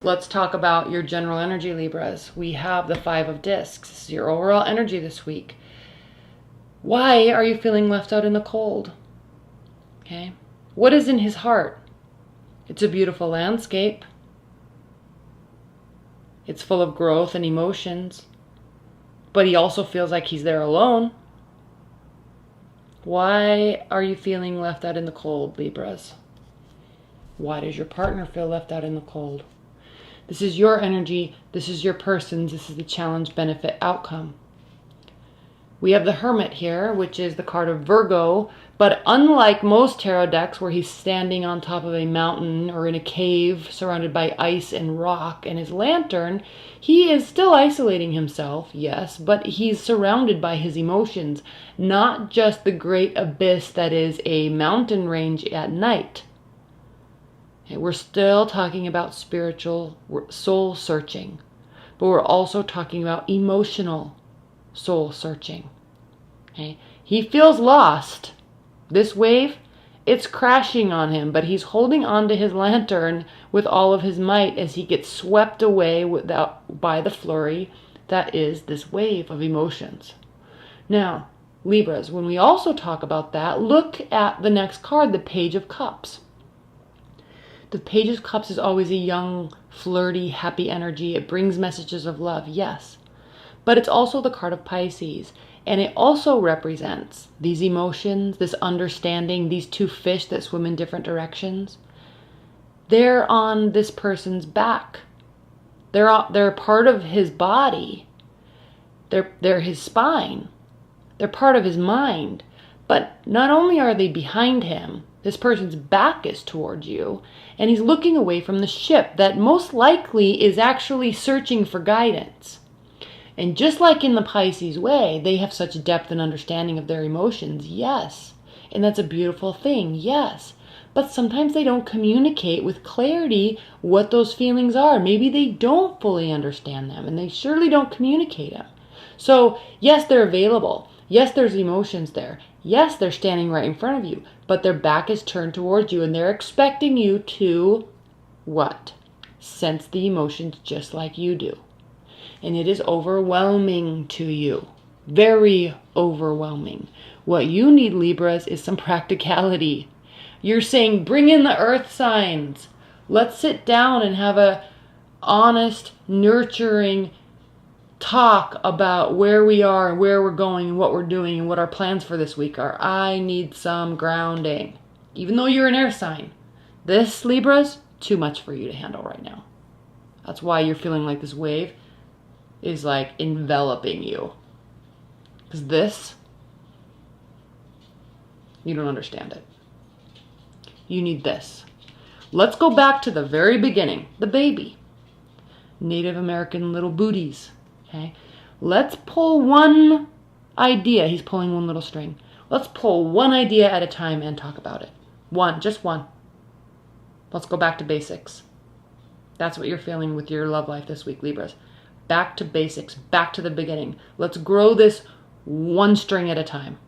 Let's talk about your general energy, Libras. We have the 5 of Discs. This is your overall energy this week. Why are you feeling left out in the cold? Okay. What is in his heart? It's a beautiful landscape. It's full of growth and emotions. But he also feels like he's there alone. Why are you feeling left out in the cold, Libras? Why does your partner feel left out in the cold? This is your energy. This is your person's. This is the challenge, benefit, outcome. We have the Hermit here, which is the card of Virgo. But unlike most tarot decks where he's standing on top of a mountain or in a cave surrounded by ice and rock and his lantern, he is still isolating himself, yes, but he's surrounded by his emotions, not just the great abyss that is a mountain range at night. We're still talking about spiritual soul searching, but we're also talking about emotional soul searching. Okay? He feels lost. This wave, it's crashing on him, but he's holding on to his lantern with all of his might as he gets swept away by the flurry that is this wave of emotions. Now, Libras, when we also talk about that, look at the next card, the Page of Cups. The Page of Cups is always a young, flirty, happy energy. It brings messages of love, yes. But it's also the card of Pisces. And it also represents these emotions, this understanding, these two fish that swim in different directions. They're on this person's back. They're part of his body. They're his spine. They're part of his mind. But not only are they behind him, this person's back is towards you, and he's looking away from the ship that most likely is actually searching for guidance. And just like in the Pisces way, they have such depth and understanding of their emotions, yes. And that's a beautiful thing, yes. But sometimes they don't communicate with clarity what those feelings are. Maybe they don't fully understand them, and they surely don't communicate them. So, yes, they're available. Yes, there's emotions there. Yes, they're standing right in front of you, but their back is turned towards you, and they're expecting you to, what? Sense the emotions just like you do. And it is overwhelming to you. Very overwhelming. What you need, Libras, is some practicality. You're saying, bring in the earth signs. Let's sit down and have a honest, nurturing talk about where we are and where we're going and what we're doing and what our plans for this week are. I need some grounding. Even though you're an air sign. This, Libras, too much for you to handle right now. That's why you're feeling like this wave is like enveloping you. Because this, you don't understand it. You need this. Let's go back to the very beginning. The baby. Native American little booties. Okay, let's pull one idea. He's pulling one little string. Let's pull one idea at a time and talk about it. One, just one. Let's go back to basics. That's what you're feeling with your love life this week, Libras. Back to basics, back to the beginning. Let's grow this one string at a time.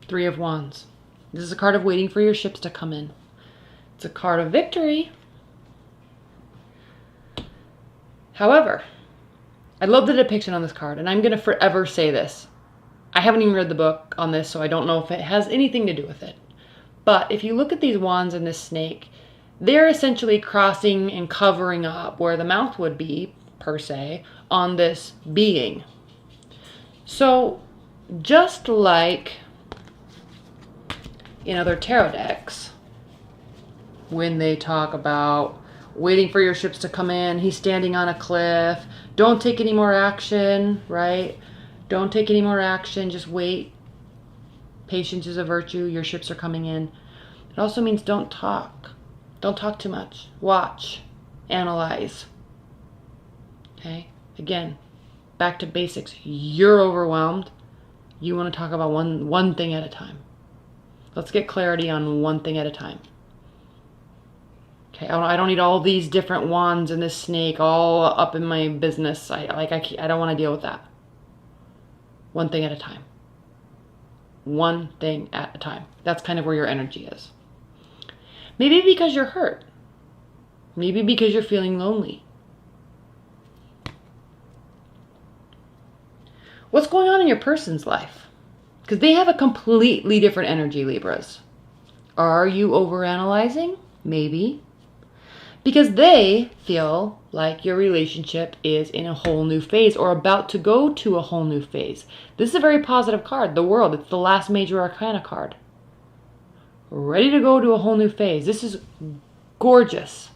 3 of Wands. This is a card of waiting for your ships to come in. It's a card of victory. However, I love the depiction on this card, and I'm going to forever say this. I haven't even read the book on this, so I don't know if it has anything to do with it. But if you look at these wands and this snake, they're essentially crossing and covering up where the mouth would be, per se, on this being. So, just like in other tarot decks, when they talk about waiting for your ships to come in, he's standing on a cliff, don't take any more action, right? Don't take any more action, just wait. Patience is a virtue, your ships are coming in. It also means don't talk. Don't talk too much. Watch. Analyze. Okay? Again, back to basics. You're overwhelmed. You want to talk about one thing at a time. Let's get clarity on one thing at a time. Okay, I don't need all these different wands and this snake all up in my business. I don't want to deal with that. One thing at a time. One thing at a time. That's kind of where your energy is. Maybe because you're hurt. Maybe because you're feeling lonely. What's going on in your person's life? Because they have a completely different energy, Libras. Are you overanalyzing? Maybe. Because they feel like your relationship is in a whole new phase or about to go to a whole new phase. This is a very positive card, the World. It's the last major arcana card. Ready to go to a whole new phase. This is gorgeous.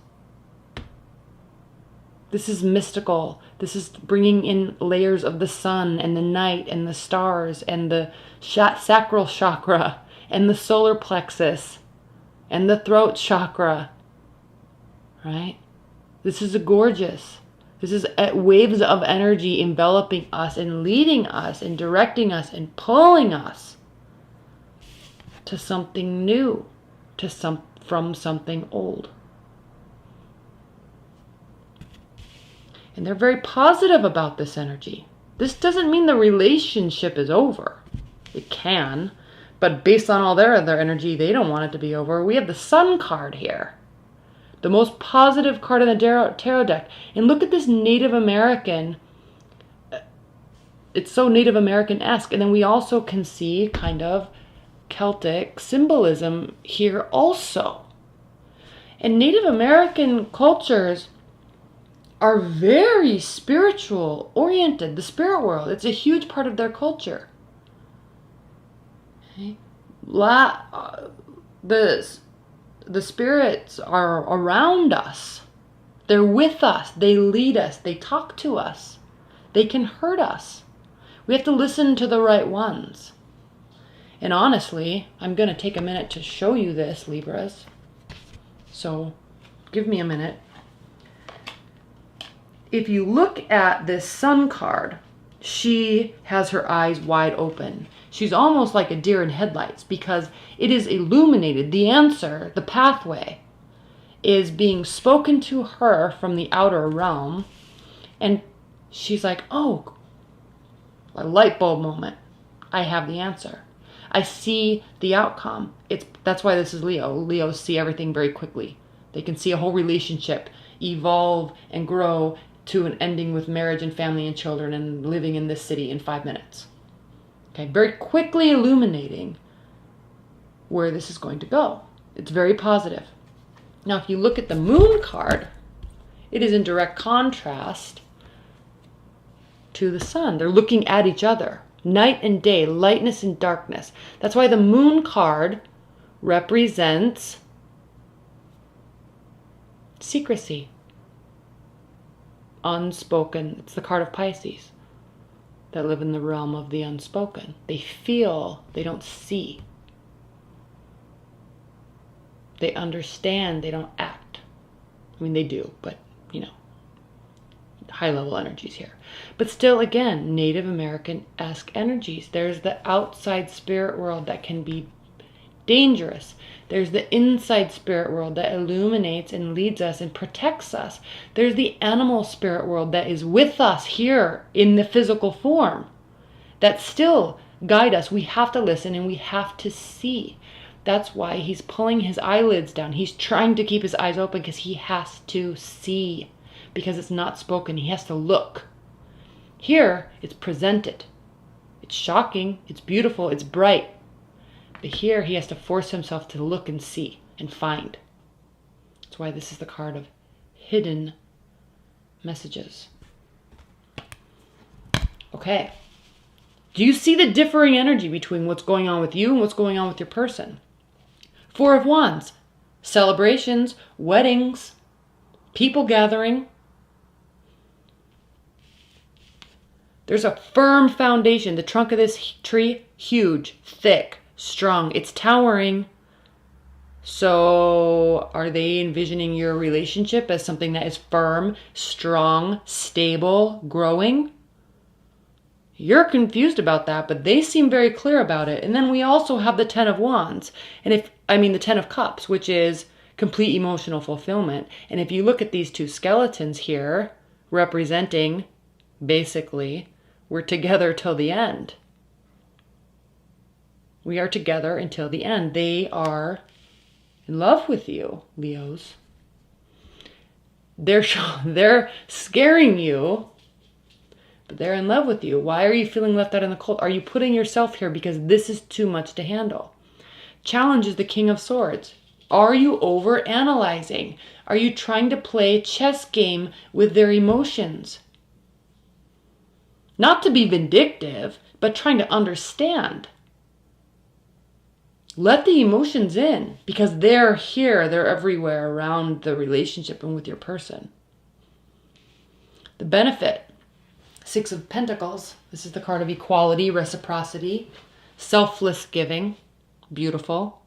This is mystical. This is bringing in layers of the sun and the night and the stars and the sacral chakra and the solar plexus and the throat chakra. Right? This is gorgeous. This is waves of energy enveloping us and leading us and directing us and pulling us to something new, from something old. And they're very positive about this energy. This doesn't mean the relationship is over. It can, but based on all their other energy, they don't want it to be over. We have the Sun card here. The most positive card in the tarot deck. And look at this Native American. It's so Native American-esque. And then we also can see kind of Celtic symbolism here also. And Native American cultures are very spiritual oriented. The spirit world, it's a huge part of their culture. Okay. The spirits are around us. They're with us. They lead us. They talk to us. They can hurt us. We have to listen to the right ones. And honestly, I'm going to take a minute to show you this, Libras. So give me a minute. If you look at this Sun card, she has her eyes wide open. She's almost like a deer in headlights because it is illuminated. The answer, the pathway, is being spoken to her from the outer realm. And she's like, oh, a light bulb moment. I have the answer. I see the outcome. That's why this is Leo. Leos see everything very quickly. They can see a whole relationship evolve and grow to an ending with marriage and family and children and living in this city in 5 minutes. Okay, very quickly illuminating where this is going to go. It's very positive. Now, if you look at the Moon card, it is in direct contrast to the Sun. They're looking at each other. Night and day, lightness and darkness. That's why the Moon card represents secrecy. Unspoken. It's the card of Pisces that live in the realm of the unspoken. They feel, they don't see. They understand, they don't act. I mean, they do, but, you know, high-level energies here. But still, again, Native American-esque energies. There's the outside spirit world that can be dangerous. There's the inside spirit world that illuminates and leads us and protects us. There's the animal spirit world that is with us here in the physical form that still guide us. We have to listen and we have to see. That's why he's pulling his eyelids down. He's trying to keep his eyes open because he has to see, because it's not spoken. He has to look. Here, it's presented. It's shocking. It's beautiful. It's bright. But here he has to force himself to look and see and find. That's why this is the card of hidden messages. Okay. Do you see the differing energy between what's going on with you and what's going on with your person? Four of Wands. Celebrations, weddings, people gathering. There's a firm foundation. The trunk of this tree, huge, thick, strong. It's towering. So are they envisioning your relationship as something that is firm, strong, stable, growing? You're confused about that, but they seem very clear about it. And then we also have the Ten of Wands. And the Ten of Cups, which is complete emotional fulfillment. And if you look at these two skeletons here, representing, basically, we're together till the end. We are together until the end. They are in love with you, Leos. They're scaring you, but they're in love with you. Why are you feeling left out in the cold? Are you putting yourself here because this is too much to handle? Challenge is the King of Swords. Are you over analyzing? Are you trying to play a chess game with their emotions? Not to be vindictive, but trying to understand. Let the emotions in, because they're here, they're everywhere around the relationship and with your person. The benefit, Six of Pentacles. This is the card of equality, reciprocity, selfless giving. Beautiful.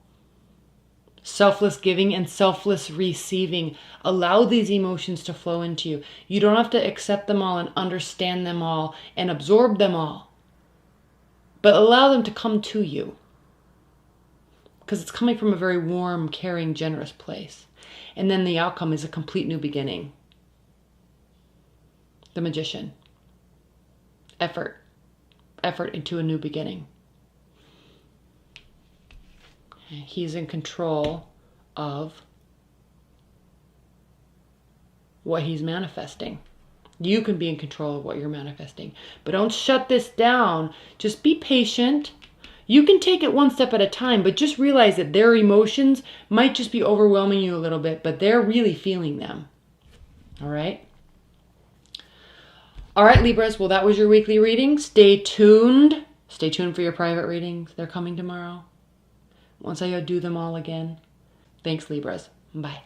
Selfless giving and selfless receiving. Allow these emotions to flow into you. You don't have to accept them all and understand them all and absorb them all, but allow them to come to you, because it's coming from a very warm, caring, generous place. And then the outcome is a complete new beginning. The Magician. Effort into a new beginning. He's in control of what he's manifesting. You can be in control of what you're manifesting. But don't shut this down. Just be patient. You can take it one step at a time, but just realize that their emotions might just be overwhelming you a little bit, but they're really feeling them. All right? All right, Libras. Well, that was your weekly reading. Stay tuned. Stay tuned for your private readings. They're coming tomorrow. Once I do them all again. Thanks, Libras. Bye.